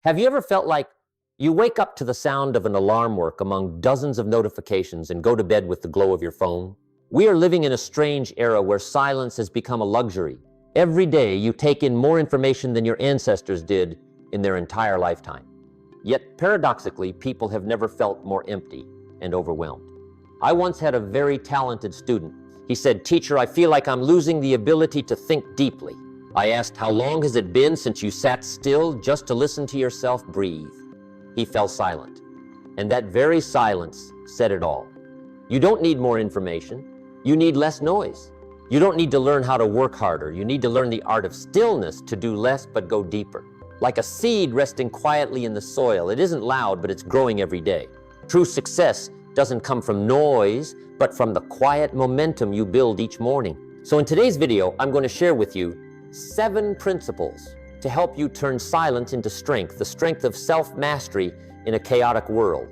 Have you ever felt like you wake up to the sound of an alarm work among dozens of notifications and go to bed with the glow of your phone? We are living in a strange era where silence has become a luxury. Every day you take in more information than your ancestors did in their entire lifetime. Yet paradoxically, people have never felt more empty and overwhelmed. I once had a very talented student. He said, "Teacher, I feel like I'm losing the ability to think deeply." I asked, "How long has it been since you sat still just to listen to yourself breathe?" He fell silent. And that very silence said it all. You don't need more information. You need less noise. You don't need to learn how to work harder. You need to learn the art of stillness, to do less but go deeper. Like a seed resting quietly in the soil. It isn't loud, but it's growing every day. True success doesn't come from noise, but from the quiet momentum you build each morning. So in today's video, I'm going to share with you 7 principles to help you turn silence into strength, the strength of self-mastery in a chaotic world.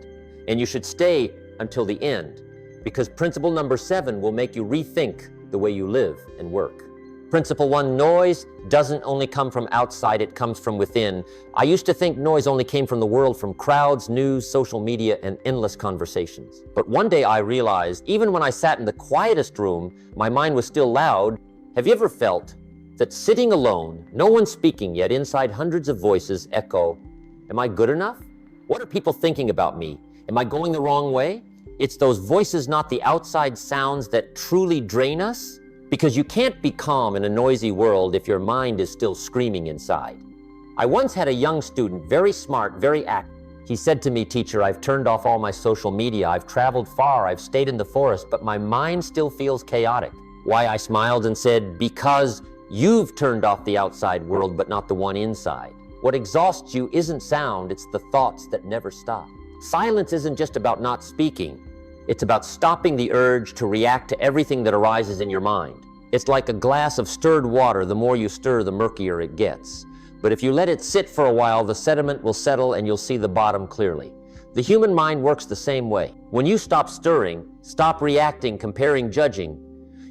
And you should stay until the end, because principle number 7 will make you rethink the way you live and work. Principle 1, noise doesn't only come from outside, it comes from within. I used to think noise only came from the world, from crowds, news, social media, and endless conversations. But one day I realized, even when I sat in the quietest room, my mind was still loud. Have you ever felt that sitting alone, no one speaking, yet inside hundreds of voices echo, "Am I good enough? What are people thinking about me? Am I going the wrong way?" It's those voices, not the outside sounds, that truly drain us. Because you can't be calm in a noisy world if your mind is still screaming inside. I once had a young student, very smart, very active. He said to me, "Teacher, I've turned off all my social media. I've traveled far. I've stayed in the forest, but my mind still feels chaotic." Why? I smiled and said, "Because you've turned off the outside world, but not the one inside. What exhausts you isn't sound, it's the thoughts that never stop." Silence isn't just about not speaking. It's about stopping the urge to react to everything that arises in your mind. It's like a glass of stirred water. The more you stir, the murkier it gets. But if you let it sit for a while, the sediment will settle and you'll see the bottom clearly. The human mind works the same way. When you stop stirring, stop reacting, comparing, judging,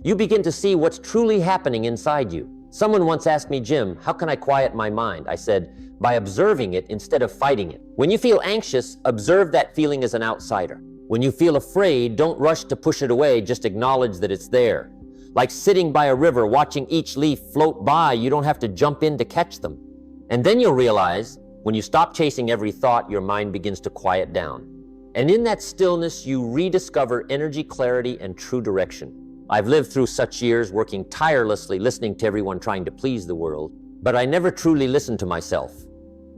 you begin to see what's truly happening inside you. Someone once asked me, "Jim, how can I quiet my mind?" I said, "By observing it instead of fighting it." When you feel anxious, observe that feeling as an outsider. When you feel afraid, don't rush to push it away, just acknowledge that it's there. Like sitting by a river, watching each leaf float by, you don't have to jump in to catch them. And then you'll realize, when you stop chasing every thought, your mind begins to quiet down. And in that stillness, you rediscover energy, clarity, and true direction. I've lived through such years, working tirelessly, listening to everyone, trying to please the world, but I never truly listened to myself.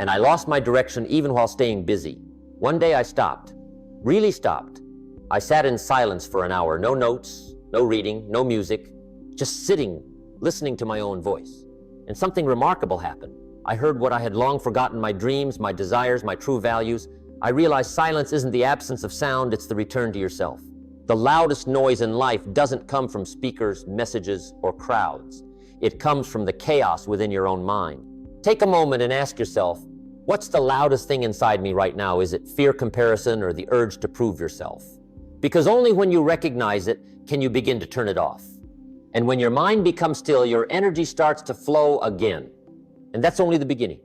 And I lost my direction even while staying busy. One day I stopped. Really stopped. I sat in silence for an hour, no notes, no reading, no music, just sitting, listening to my own voice. And something remarkable happened. I heard what I had long forgotten, my dreams, my desires, my true values. I realized silence isn't the absence of sound, it's the return to yourself. The loudest noise in life doesn't come from speakers, messages, or crowds. It comes from the chaos within your own mind. Take a moment and ask yourself, what's the loudest thing inside me right now? Is it fear, comparison, or the urge to prove yourself? Because only when you recognize it can you begin to turn it off. And when your mind becomes still, your energy starts to flow again. And that's only the beginning.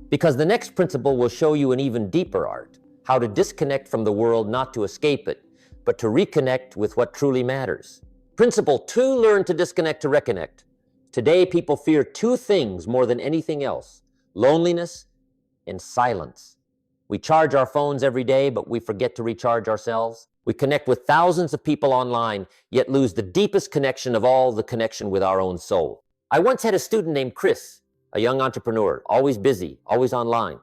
Because the next principle will show you an even deeper art, how to disconnect from the world, not to escape it, but to reconnect with what truly matters. Principle 2, learn to disconnect to reconnect. Today, people fear 2 things more than anything else: loneliness and silence. We charge our phones every day, but we forget to recharge ourselves. We connect with thousands of people online, yet lose the deepest connection of all, the connection with our own soul. I once had a student named Chris, a young entrepreneur, always busy, always online.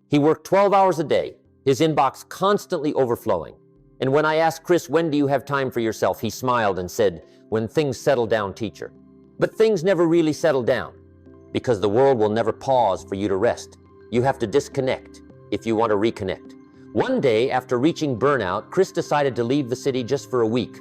He worked 12 hours a day, his inbox constantly overflowing. And when I asked Chris, "When do you have time for yourself?" he smiled and said, "When things settle down, teacher." But things never really settle down, because the world will never pause for you to rest. You have to disconnect if you want to reconnect. One day, after reaching burnout, Chris decided to leave the city just for a week.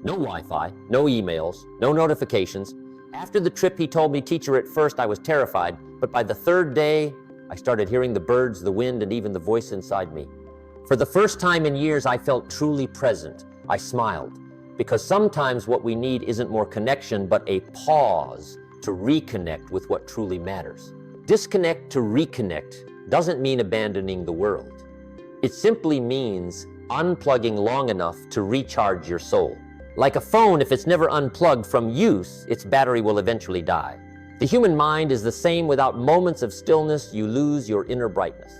No Wi-Fi, no emails, no notifications. After the trip, he told me, "Teacher, at first I was terrified, but by the 3rd day, I started hearing the birds, the wind, and even the voice inside me. For the first time in years, I felt truly present." I smiled, because sometimes what we need isn't more connection, but a pause to reconnect with what truly matters. Disconnect to reconnect doesn't mean abandoning the world. It simply means unplugging long enough to recharge your soul. Like a phone, if it's never unplugged from use, its battery will eventually die. The human mind is the same. Without moments of stillness, you lose your inner brightness.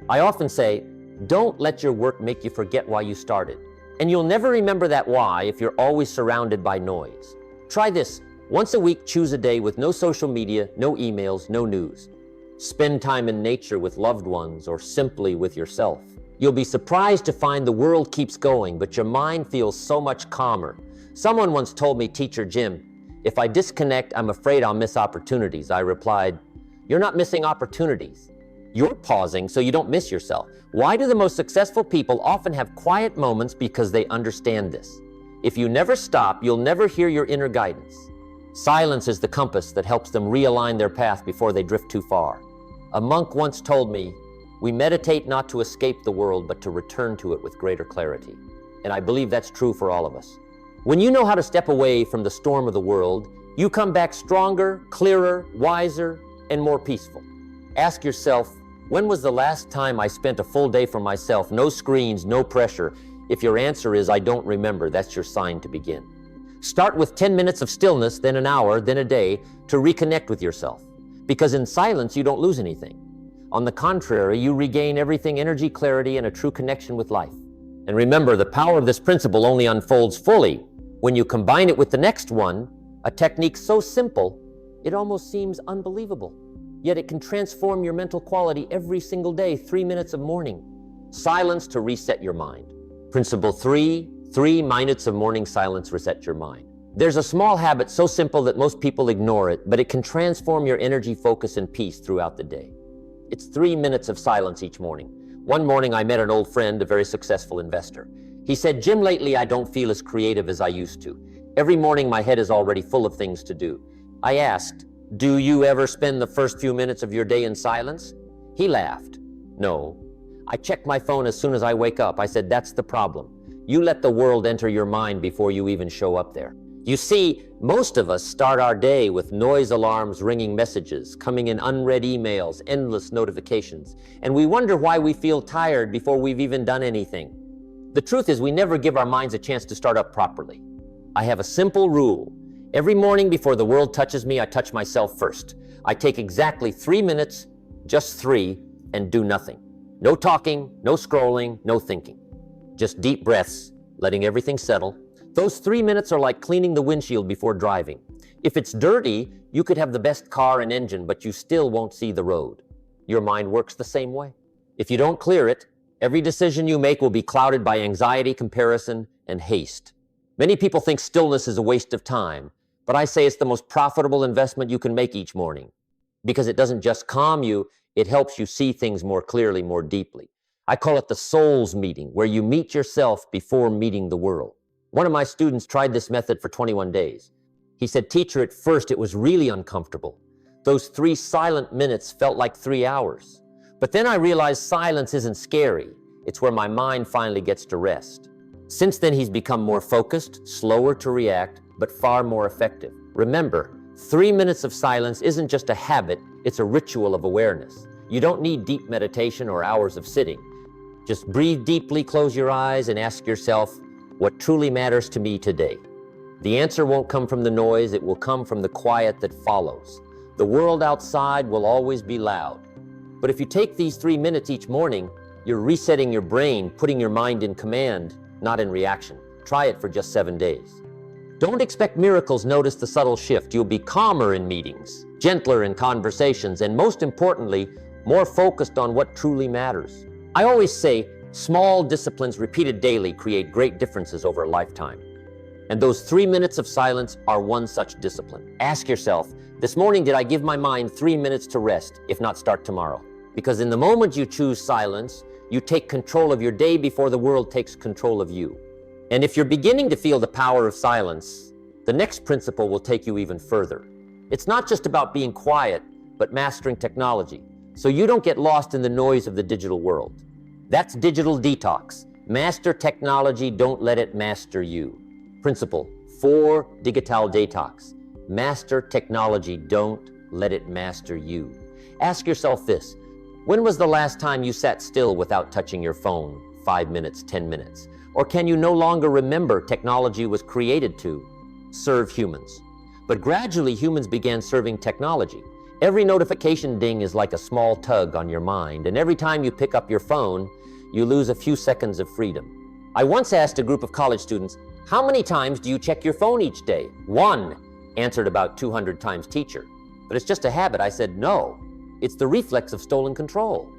I often say, don't let your work make you forget why you started. And you'll never remember that why if you're always surrounded by noise. Try this. Once a week, choose a day with no social media, no emails, no news. Spend time in nature with loved ones or simply with yourself. You'll be surprised to find the world keeps going, but your mind feels so much calmer. Someone once told me, Teacher Jim, if I disconnect, I'm afraid I'll miss opportunities. I replied, you're not missing opportunities. You're pausing so you don't miss yourself. Why do the most successful people often have quiet moments? Because they understand this. If you never stop, you'll never hear your inner guidance. Silence is the compass that helps them realign their path before they drift too far. A monk once told me, we meditate not to escape the world, but to return to it with greater clarity. And I believe that's true for all of us. When you know how to step away from the storm of the world, you come back stronger, clearer, wiser, and more peaceful. Ask yourself, when was the last time I spent a full day for myself? No screens, no pressure. If your answer is, I don't remember, that's your sign to begin. Start with 10 minutes of stillness, then an hour, then a day, to reconnect with yourself. Because in silence, you don't lose anything. On the contrary, you regain everything: energy, clarity, and a true connection with life. And remember, the power of this principle only unfolds fully when you combine it with the next one, a technique so simple, it almost seems unbelievable. Yet it can transform your mental quality every single day. 3 minutes of morning silence to reset your mind. Principle 3 minutes of morning silence reset your mind. There's a small habit so simple that most people ignore it, but it can transform your energy, focus, and peace throughout the day. It's 3 minutes of silence each morning. One morning I met an old friend, a very successful investor. He said, Jim, lately I don't feel as creative as I used to. Every morning my head is already full of things to do. I asked, do you ever spend the first few minutes of your day in silence? He laughed. No. I check my phone as soon as I wake up. I said, that's the problem. You let the world enter your mind before you even show up there. You see, most of us start our day with noise alarms, ringing messages, coming in unread emails, endless notifications, and we wonder why we feel tired before we've even done anything. The truth is, we never give our minds a chance to start up properly. I have a simple rule. Every morning before the world touches me, I touch myself first. I take exactly 3 minutes, just 3, and do nothing. No talking, no scrolling, no thinking. Just deep breaths, letting everything settle. Those 3 minutes are like cleaning the windshield before driving. If it's dirty, you could have the best car and engine, but you still won't see the road. Your mind works the same way. If you don't clear it, every decision you make will be clouded by anxiety, comparison, and haste. Many people think stillness is a waste of time, but I say it's the most profitable investment you can make each morning. Because it doesn't just calm you, it helps you see things more clearly, more deeply. I call it the soul's meeting, where you meet yourself before meeting the world. One of my students tried this method for 21 days. He said, teacher, at first it was really uncomfortable. Those 3 silent minutes felt like 3 hours. But then I realized silence isn't scary. It's where my mind finally gets to rest. Since then, he's become more focused, slower to react, but far more effective. Remember, 3 minutes of silence isn't just a habit, it's a ritual of awareness. You don't need deep meditation or hours of sitting. Just breathe deeply, close your eyes, and ask yourself, what truly matters to me today? The answer won't come from the noise, it will come from the quiet that follows. The world outside will always be loud. But if you take these 3 minutes each morning, you're resetting your brain, putting your mind in command, not in reaction. Try it for just 7 days. Don't expect miracles, notice the subtle shift. You'll be calmer in meetings, gentler in conversations, and most importantly, more focused on what truly matters. I always say, small disciplines repeated daily create great differences over a lifetime. And those 3 minutes of silence are one such discipline. Ask yourself, this morning did I give my mind 3 minutes to rest, if not start tomorrow? Because in the moment you choose silence, you take control of your day before the world takes control of you. And if you're beginning to feel the power of silence, the next principle will take you even further. It's not just about being quiet, but mastering technology, so you don't get lost in the noise of the digital world. That's digital detox. Master technology, don't let it master you. Principle 4, digital detox. Master technology, don't let it master you. Ask yourself this, When was the last time you sat still without touching your phone? 5 minutes, 10 minutes? Or can you no longer remember technology was created to serve humans? But gradually humans began serving technology. Every notification ding is like a small tug on your mind, and every time you pick up your phone, you lose a few seconds of freedom. I once asked a group of college students, how many times do you check your phone each day? 1, answered about 200 times, teacher. But it's just a habit. I said, no, it's the reflex of stolen control.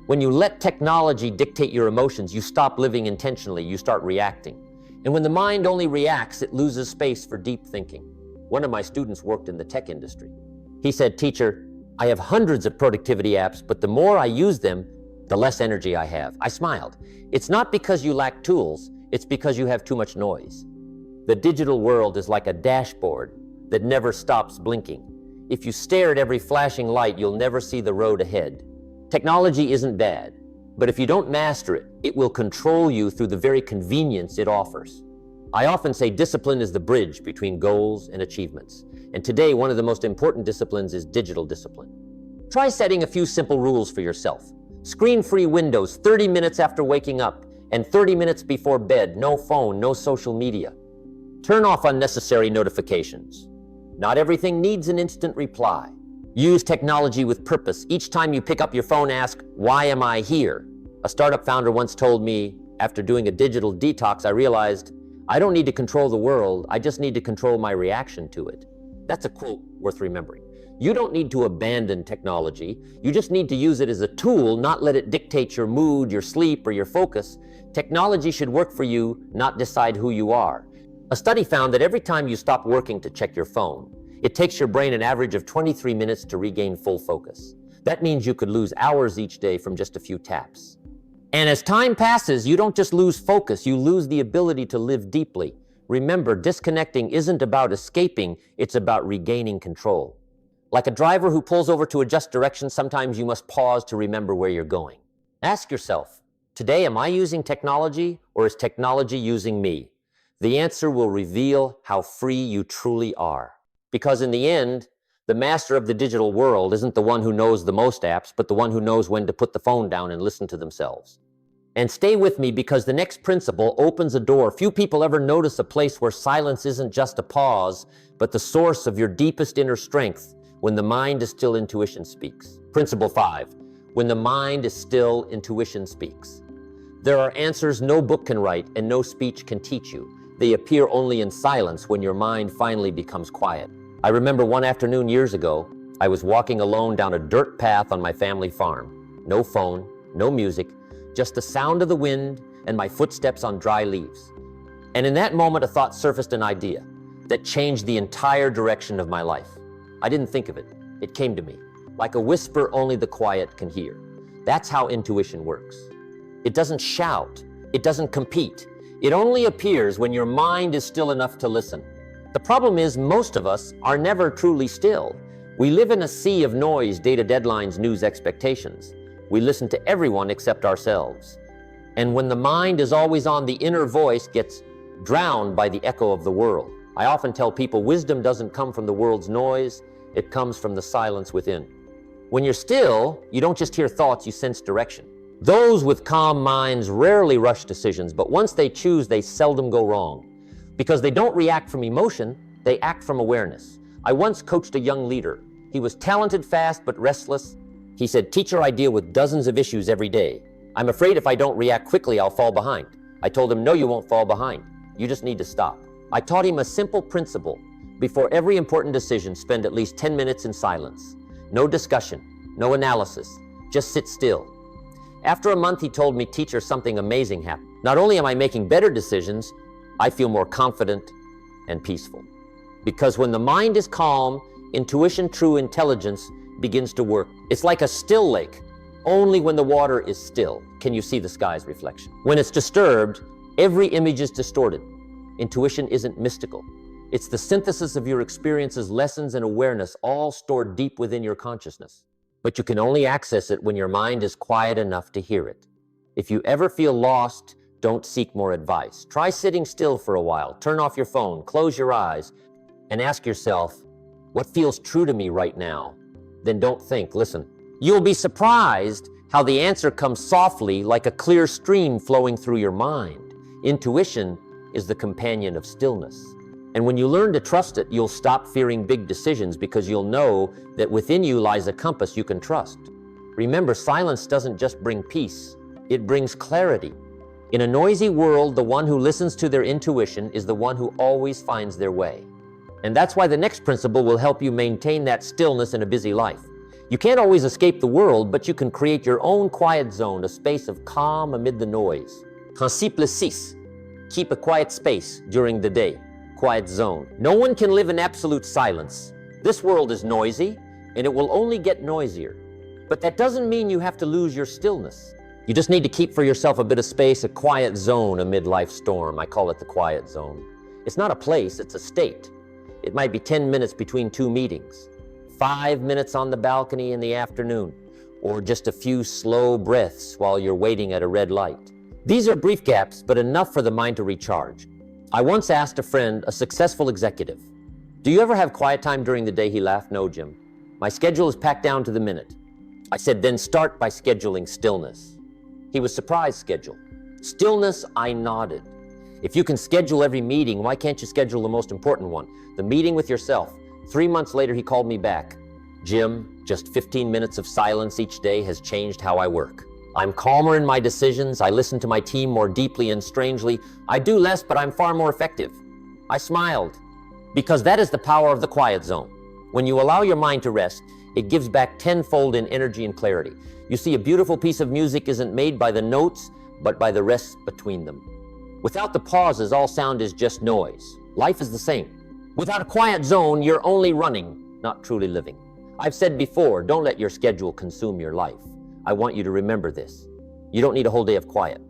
When you let technology dictate your emotions, you stop living intentionally, you start reacting. And when the mind only reacts, it loses space for deep thinking. One of my students worked in the tech industry. He said, teacher, I have hundreds of productivity apps, but the more I use them, the less energy I have. I smiled. It's not because you lack tools, it's because you have too much noise. The digital world is like a dashboard that never stops blinking. If you stare at every flashing light, you'll never see the road ahead. Technology isn't bad, but if you don't master it, it will control you through the very convenience it offers. I often say discipline is the bridge between goals and achievements. And today, one of the most important disciplines is digital discipline. Try setting a few simple rules for yourself. Screen-free windows 30 minutes after waking up and 30 minutes before bed. No phone, no social media. Turn off unnecessary notifications. Not everything needs an instant reply. Use technology with purpose. Each time you pick up your phone, ask, why am I here? A startup founder once told me, after doing a digital detox, I realized, I don't need to control the world, I just need to control my reaction to it. That's a quote worth remembering. You don't need to abandon technology, you just need to use it as a tool, not let it dictate your mood, your sleep, or your focus. Technology should work for you, not decide who you are. A study found that every time you stop working to check your phone, it takes your brain an average of 23 minutes to regain full focus. That means you could lose hours each day from just a few taps. And as time passes, you don't just lose focus, you lose the ability to live deeply. Remember, disconnecting isn't about escaping, it's about regaining control. Like a driver who pulls over to adjust direction, sometimes you must pause to remember where you're going. Ask yourself, today am I using technology or is technology using me? The answer will reveal how free you truly are. Because in the end, the master of the digital world isn't the one who knows the most apps, but the one who knows when to put the phone down and listen to themselves. And stay with me because the next principle opens a door. Few people ever notice a place where silence isn't just a pause, but the source of your deepest inner strength. When the mind is still, intuition speaks. Principle 5, when the mind is still, intuition speaks. There are answers no book can write and no speech can teach you. They appear only in silence when your mind finally becomes quiet. I remember one afternoon years ago, I was walking alone down a dirt path on my family farm. No phone, no music, just the sound of the wind and my footsteps on dry leaves. And in that moment, a thought surfaced, an idea that changed the entire direction of my life. I didn't think of it. It came to me, like a whisper only the quiet can hear. That's how intuition works. It doesn't shout. It doesn't compete. It only appears when your mind is still enough to listen. The problem is most of us are never truly still. We live in a sea of noise, data, deadlines, news, expectations. We listen to everyone except ourselves. And when the mind is always on, the inner voice gets drowned by the echo of the world. I often tell people wisdom doesn't come from the world's noise, it comes from the silence within. When you're still, you don't just hear thoughts, you sense direction. Those with calm minds rarely rush decisions, but once they choose, they seldom go wrong. Because they don't react from emotion, they act from awareness. I once coached a young leader. He was talented, fast, but restless. He said, teacher, I deal with dozens of issues every day. I'm afraid if I don't react quickly, I'll fall behind. I told him, no, you won't fall behind. You just need to stop. I taught him a simple principle. Before every important decision, spend at least 10 minutes in silence. No discussion, no analysis, just sit still. After a month, he told me, teacher, something amazing happened. Not only am I making better decisions, I feel more confident and peaceful. Because when the mind is calm, intuition, true intelligence begins to work. It's like a still lake. Only when the water is still can you see the sky's reflection. When it's disturbed, every image is distorted. Intuition isn't mystical. It's the synthesis of your experiences, lessons, and awareness, all stored deep within your consciousness. But you can only access it when your mind is quiet enough to hear it. If you ever feel lost, don't seek more advice. Try sitting still for a while. Turn off your phone, close your eyes, and ask yourself, what feels true to me right now? Then don't think, listen. You'll be surprised how the answer comes softly, like a clear stream flowing through your mind. Intuition is the companion of stillness. And when you learn to trust it, you'll stop fearing big decisions because you'll know that within you lies a compass you can trust. Remember, silence doesn't just bring peace, it brings clarity. In a noisy world, the one who listens to their intuition is the one who always finds their way. And that's why the next principle will help you maintain that stillness in a busy life. You can't always escape the world, but you can create your own quiet zone, a space of calm amid the noise. Principe 6. Keep a quiet space during the day. Quiet zone. No one can live in absolute silence. This world is noisy, and it will only get noisier. But that doesn't mean you have to lose your stillness. You just need to keep for yourself a bit of space, a quiet zone amid life's storm. I call it the quiet zone. It's not a place, it's a state. It might be 10 minutes between 2 meetings, 5 minutes on the balcony in the afternoon, or just a few slow breaths while you're waiting at a red light. These are brief gaps, but enough for the mind to recharge. I once asked a friend, a successful executive, "Do you ever have quiet time during the day?" He laughed. "No, Jim. My schedule is packed down to the minute." I said, "Then start by scheduling stillness." He was surprised. Schedule stillness? I nodded. If you can schedule every meeting, why can't you schedule the most important one, the meeting with yourself? 3 months later, he called me back. "Jim, just 15 minutes of silence each day has changed how I work. I'm calmer in my decisions, I listen to my team more deeply, and strangely, I do less, but I'm far more effective." I smiled, because that is the power of the quiet zone. When you allow your mind to rest, it gives back tenfold in energy and clarity. You see, a beautiful piece of music isn't made by the notes, but by the rest between them. Without the pauses, all sound is just noise. Life is the same. Without a quiet zone, you're only running, not truly living. I've said before, don't let your schedule consume your life. I want you to remember this. You don't need a whole day of quiet.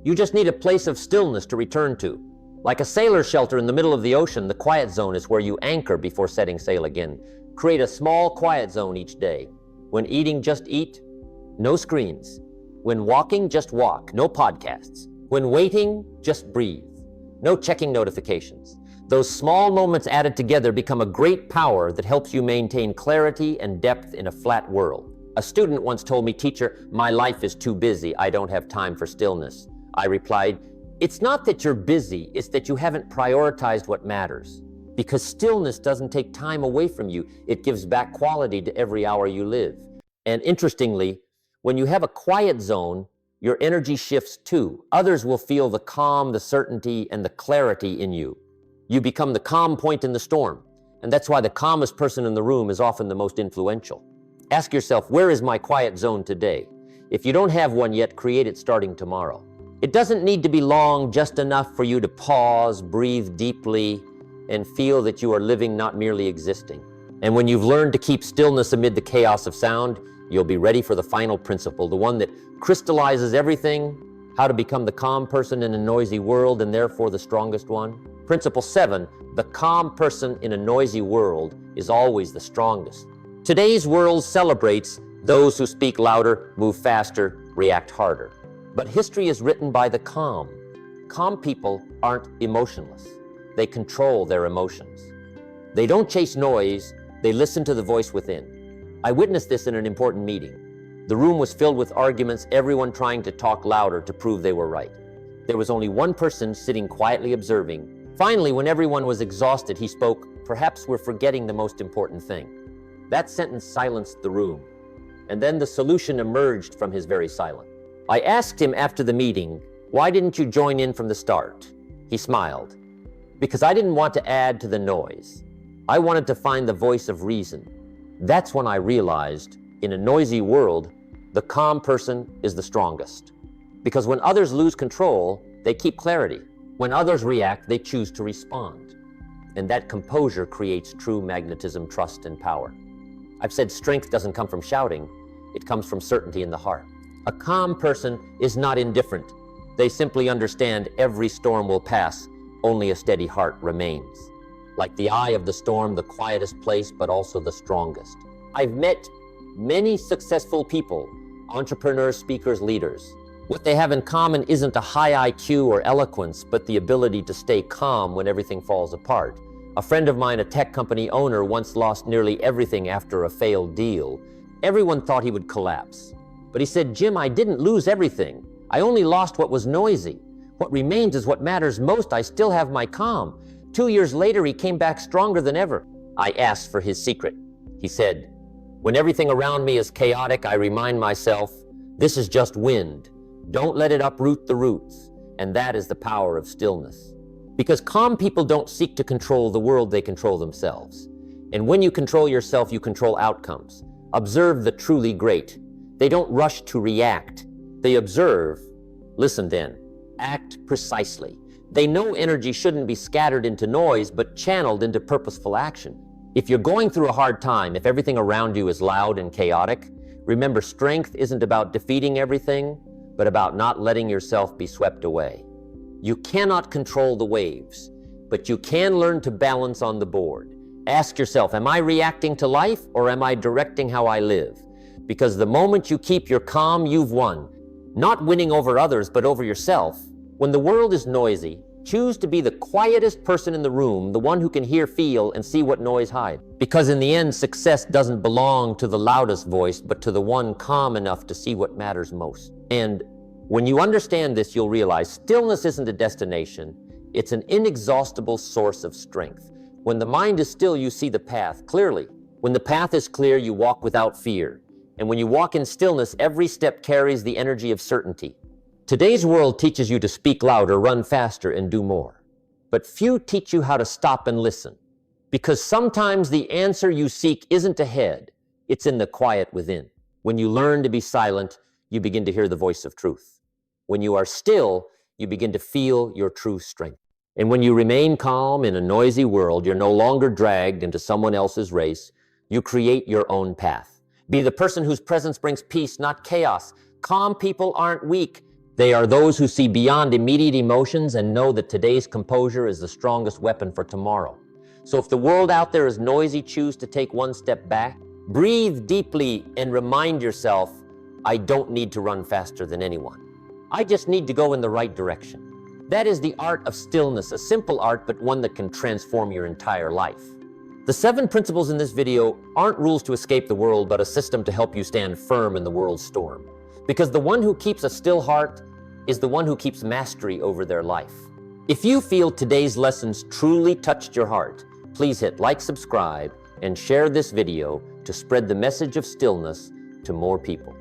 You just need a place of stillness to return to. Like a sailor shelter in the middle of the ocean, the quiet zone is where you anchor before setting sail again. Create a small quiet zone each day. When eating, just eat. No screens. When walking, just walk. No podcasts. When waiting, just breathe. No checking notifications. Those small moments added together become a great power that helps you maintain clarity and depth in a flat world. A student once told me, "Teacher, my life is too busy. I don't have time for stillness." I replied, "It's not that you're busy, it's that you haven't prioritized what matters. Because stillness doesn't take time away from you. It gives back quality to every hour you live." And interestingly, when you have a quiet zone, your energy shifts too. Others will feel the calm, the certainty, and the clarity in you. You become the calm point in the storm. And that's why the calmest person in the room is often the most influential. Ask yourself, where is my quiet zone today? If you don't have one yet, create it starting tomorrow. It doesn't need to be long, just enough for you to pause, breathe deeply, and feel that you are living, not merely existing. And when you've learned to keep stillness amid the chaos of sound, you'll be ready for the final principle, the one that crystallizes everything, how to become the calm person in a noisy world and therefore the strongest one. Principle 7, the calm person in a noisy world is always the strongest. Today's world celebrates those who speak louder, move faster, react harder. But history is written by the calm. Calm people aren't emotionless. They control their emotions. They don't chase noise, they listen to the voice within. I witnessed this in an important meeting. The room was filled with arguments, everyone trying to talk louder to prove they were right. There was only one person sitting quietly observing. Finally, when everyone was exhausted, he spoke, "Perhaps we're forgetting the most important thing." That sentence silenced the room, and then the solution emerged from his very silence. I asked him after the meeting, "Why didn't you join in from the start?" He smiled. "Because I didn't want to add to the noise. I wanted to find the voice of reason." That's when I realized, in a noisy world, the calm person is the strongest. Because when others lose control, they keep clarity. When others react, they choose to respond. And that composure creates true magnetism, trust, and power. I've said strength doesn't come from shouting, it comes from certainty in the heart. A calm person is not indifferent. They simply understand every storm will pass, only a steady heart remains. Like the eye of the storm, the quietest place, but also the strongest. I've met many successful people, entrepreneurs, speakers, leaders. What they have in common isn't a high IQ or eloquence, but the ability to stay calm when everything falls apart. A friend of mine, a tech company owner, once lost nearly everything after a failed deal. Everyone thought he would collapse. But he said, "Jim, I didn't lose everything. I only lost what was noisy. What remains is what matters most. I still have my calm." 2 years later, he came back stronger than ever. I asked for his secret. He said, "When everything around me is chaotic, I remind myself, this is just wind. Don't let it uproot the roots." And that is the power of stillness. Because calm people don't seek to control the world, they control themselves. And when you control yourself, you control outcomes. Observe the truly great. They don't rush to react. They observe, listen then, act precisely. They know energy shouldn't be scattered into noise, but channeled into purposeful action. If you're going through a hard time, if everything around you is loud and chaotic, remember, strength isn't about defeating everything, but about not letting yourself be swept away. You cannot control the waves, but you can learn to balance on the board. Ask yourself, am I reacting to life or am I directing how I live? Because the moment you keep your calm, you've won. Not winning over others, but over yourself. When the world is noisy, choose to be the quietest person in the room, the one who can hear, feel, and see what noise hides. Because in the end, success doesn't belong to the loudest voice, but to the one calm enough to see what matters most. And when you understand this, you'll realize stillness isn't a destination, it's an inexhaustible source of strength. When the mind is still, you see the path clearly. When the path is clear, you walk without fear. And when you walk in stillness, every step carries the energy of certainty. Today's world teaches you to speak louder, run faster, and do more. But few teach you how to stop and listen. Because sometimes the answer you seek isn't ahead, it's in the quiet within. When you learn to be silent, you begin to hear the voice of truth. When you are still, you begin to feel your true strength. And when you remain calm in a noisy world, you're no longer dragged into someone else's race. You create your own path. Be the person whose presence brings peace, not chaos. Calm people aren't weak. They are those who see beyond immediate emotions and know that today's composure is the strongest weapon for tomorrow. So if the world out there is noisy, choose to take one step back. Breathe deeply and remind yourself, I don't need to run faster than anyone. I just need to go in the right direction. That is the art of stillness, a simple art, but one that can transform your entire life. The 7 principles in this video aren't rules to escape the world, but a system to help you stand firm in the world's storm. Because the one who keeps a still heart is the one who keeps mastery over their life. If you feel today's lessons truly touched your heart, please hit like, subscribe, and share this video to spread the message of stillness to more people.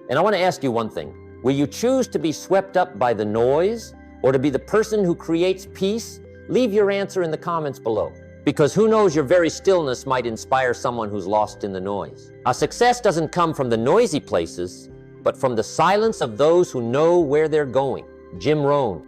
And I want to ask you one thing. Will you choose to be swept up by the noise or to be the person who creates peace? Leave your answer in the comments below. Because who knows, your very stillness might inspire someone who's lost in the noise. Our success doesn't come from the noisy places, but from the silence of those who know where they're going. Jim Rohn.